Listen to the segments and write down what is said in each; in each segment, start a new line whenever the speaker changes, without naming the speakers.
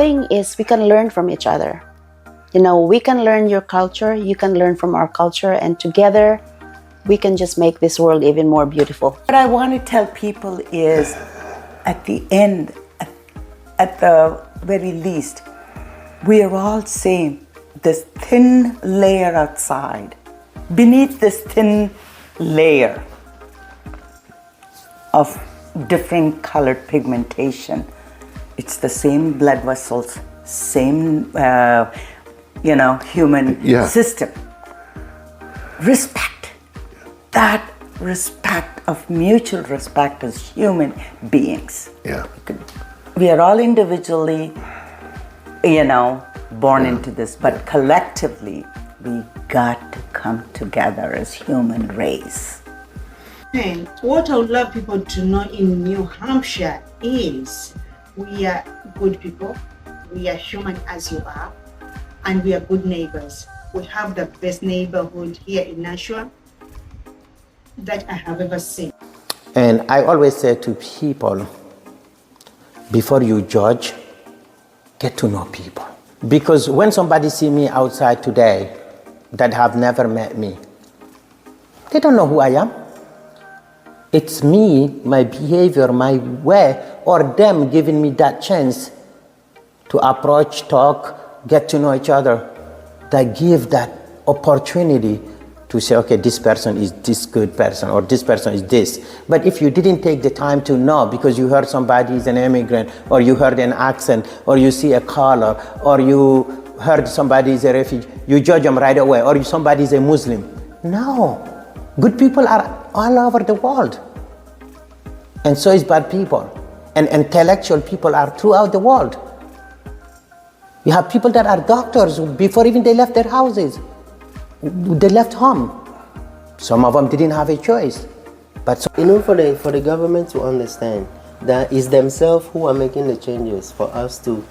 thing is we can learn from each other. You know, we can learn your culture, you can learn from our culture, and together we can just make this world even more beautiful.
What I want to tell people is, at the end, at the very least, we are all same. This thin layer outside, beneath this thin layer of different colored pigmentation, it's the same blood vessels, same human system. Respect. That respect of mutual respect as human beings.
Yeah.
We are all individually, born into this, but collectively, we got to come together as human race.
And what I would love people to know in New Hampshire is we are good people, we are human as you are, and we are good neighbors. We have the best neighborhood here in Nashua that I have ever seen.
And I always say to people, before you judge, get to know people. Because when somebody see me outside today that have never met me, they don't know who I am. It's me, my behavior, my way, or them giving me that chance to approach, talk, get to know each other, that give that opportunity to say, okay, this person is this good person, or this person is this. But if you didn't take the time to know, because you heard somebody is an immigrant, or you heard an accent, or you see a color, or you heard somebody is a refugee, you judge them right away, or somebody is a Muslim. No. Good people are all over the world. And so is bad people. And intellectual people are throughout the world. You have people that are doctors before even they left their houses. They left home. Some of them didn't have a choice. But
for the government to understand that it's themselves who are making the changes for us to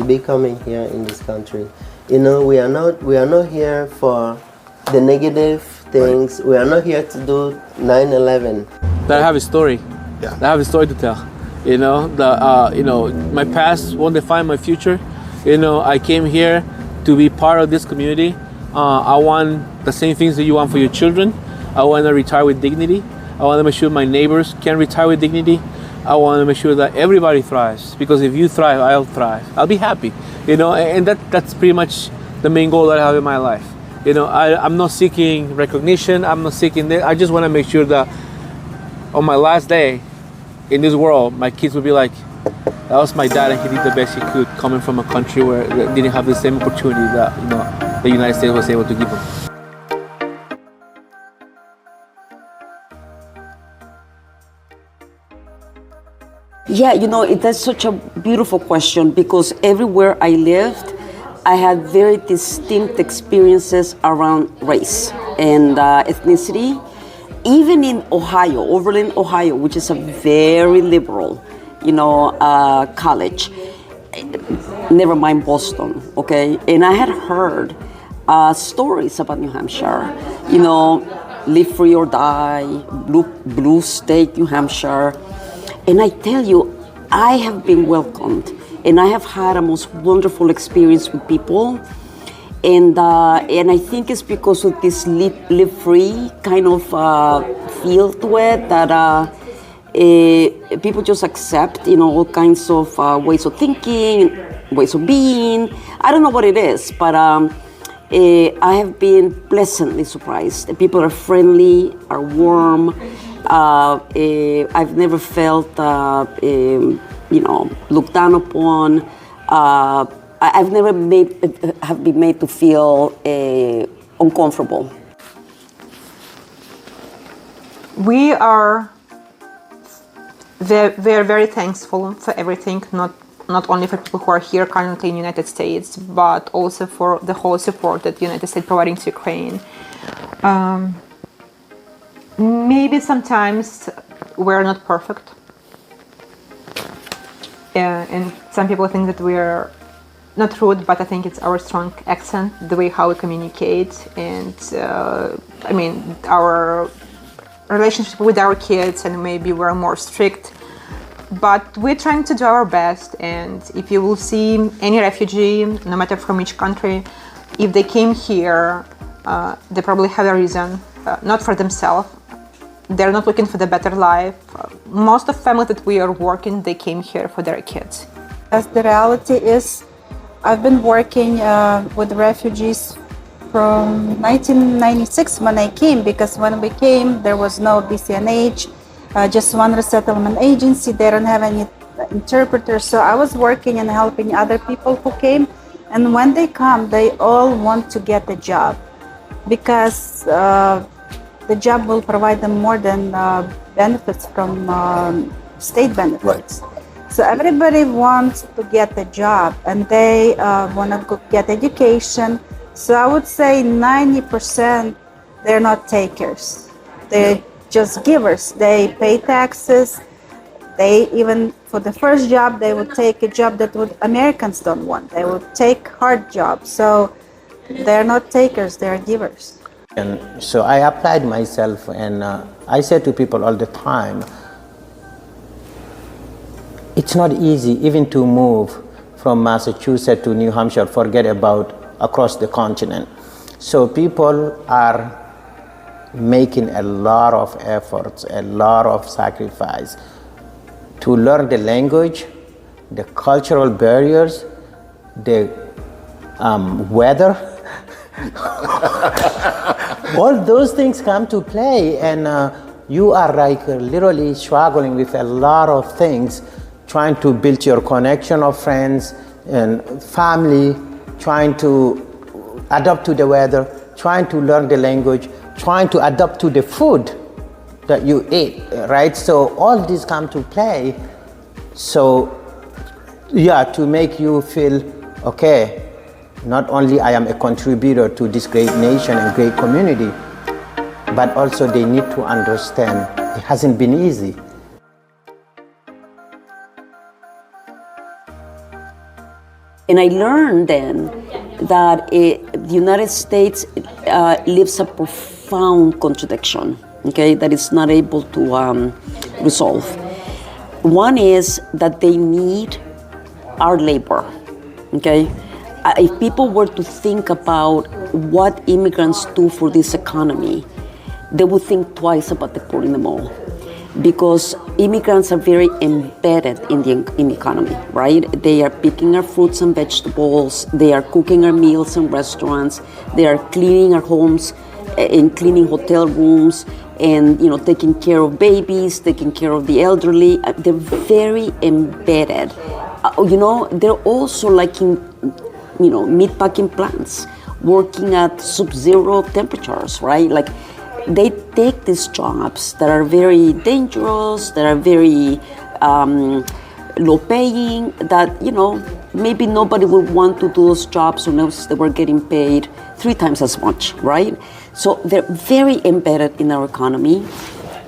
be coming here in this country. We are not here for the negative things. We are not here to do 9/11.
That I have a story.
Yeah.
I have a story to tell. My past won't define my future. I came here to be part of this community. I want the same things that you want for your children. I want to retire with dignity. I want to make sure my neighbors can retire with dignity. I want to make sure that everybody thrives, because if you thrive, I'll thrive. I'll be happy, and that's pretty much the main goal that I have in my life. I'm not seeking recognition. I'm not seeking this. I just want to make sure that on my last day in this world, my kids will be like, that was my dad, and he did the best he could, coming from a country where they didn't have the same opportunity that the United States was able to give them.
Yeah, that's such a beautiful question, because everywhere I lived, I had very distinct experiences around race and ethnicity. Even in Ohio, Overland, Ohio, which is a very liberal, college, never mind Boston, okay? And I had heard stories about New Hampshire, live free or die, blue state, New Hampshire. And I tell you, I have been welcomed, and I have had a most wonderful experience with people. And I think it's because of this live free kind of feel to it that people just accept, all kinds of ways of thinking, ways of being. I don't know what it is, but I have been pleasantly surprised. The people are friendly, are warm. I've never felt, looked down upon. I've never have been made to feel uncomfortable.
We are very thankful for everything, not only for people who are here currently in the United States, but also for the whole support that the United States providing to Ukraine. Maybe sometimes we're not perfect. And some people think that we're not rude, but I think it's our strong accent, the way how we communicate, and our relationship with our kids, and maybe we're more strict. But we're trying to do our best, and if you will see any refugee, no matter from which country, if they came here, they probably have a reason, not for themselves. They're not looking for the better life. Most of families that we are working, they came here for their kids.
As the reality is, I've been working with refugees from 1996 when I came, because when we came, there was no BCNH, just one resettlement agency. They don't have any interpreters. So I was working and helping other people who came. And when they come, they all want to get a job, because the job will provide them more than benefits from state benefits.
Right.
So everybody wants to get a job, and they want to get education. So I would say 90% they're not takers. They're just givers. They pay taxes. They even, for the first job, they would take a job that Americans don't want. They would take hard jobs. So they're not takers, they're givers.
And so I applied myself, and I say to people all the time, it's not easy even to move from Massachusetts to New Hampshire, forget about across the continent. So people are making a lot of efforts, a lot of sacrifice to learn the language, the cultural barriers, the weather. All those things come to play, and you are like literally struggling with a lot of things, trying to build your connection of friends and family, trying to adapt to the weather, trying to learn the language, trying to adapt to the food that you eat, right? So all these come to play. So yeah, to make you feel, okay, not only I am a contributor to this great nation and great community, but also they need to understand it hasn't been easy.
And I learned then that the United States lives a profound contradiction, okay, that is not able to resolve. One is that they need our labor, okay? If people were to think about what immigrants do for this economy, they would think twice about deporting them all, because immigrants are very embedded in the economy, right? They are picking our fruits and vegetables, they are cooking our meals in restaurants, they are cleaning our homes and cleaning hotel rooms, and taking care of babies, taking care of the elderly. They're very embedded. They're also like in meatpacking plants, working at sub-zero temperatures, right? Like, they take these jobs that are very dangerous, that are very low paying, that, maybe nobody would want to do those jobs unless they were getting paid 3 times as much, right? So they're very embedded in our economy,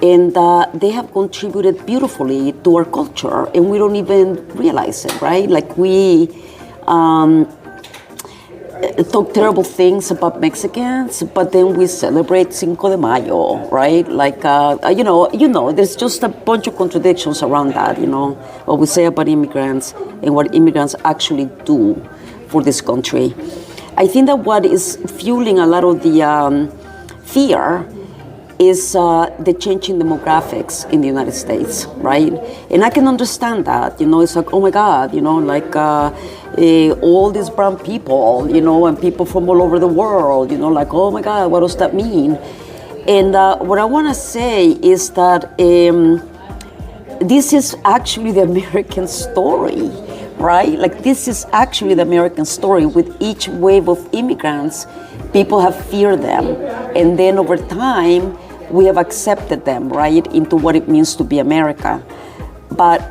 and they have contributed beautifully to our culture, and we don't even realize it, right? Like, we talk terrible things about Mexicans, but then we celebrate Cinco de Mayo, right? Like, there's just a bunch of contradictions around that, what we say about immigrants and what immigrants actually do for this country. I think that what is fueling a lot of the fear is the changing demographics in the United States, right? And I can understand that, it's like, oh my God, all these brown people, and people from all over the world, like, oh my God, what does that mean? And what I want to say is that this is actually the American story, right? Like, this is actually the American story. With each wave of immigrants, people have feared them. And then over time, we have accepted them, right, into what it means to be America. But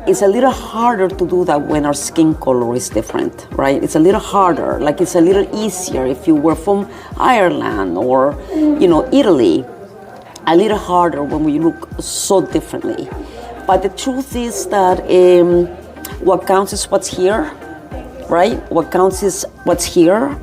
it's a little harder to do that when our skin color is different, right? It's a little harder. Like, it's a little easier if you were from Ireland or, Italy. A little harder when we look so differently. But the truth is that what counts is what's here, right? What counts is what's here.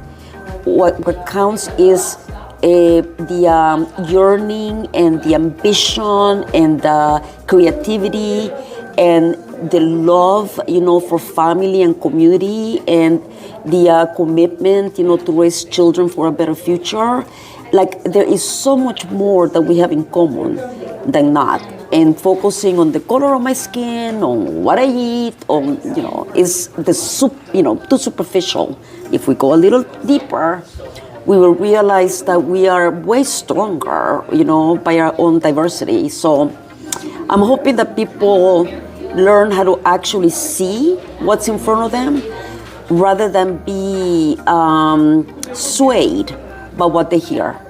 What counts is the yearning and the ambition and the creativity and the love, for family and community, and the commitment, to raise children for a better future. Like, there is so much more that we have in common than not. And focusing on the color of my skin, on what I eat, on, is too superficial. If we go a little deeper, we will realize that we are way stronger, by our own diversity. So I'm hoping that people learn how to actually see what's in front of them rather than be swayed by what they hear.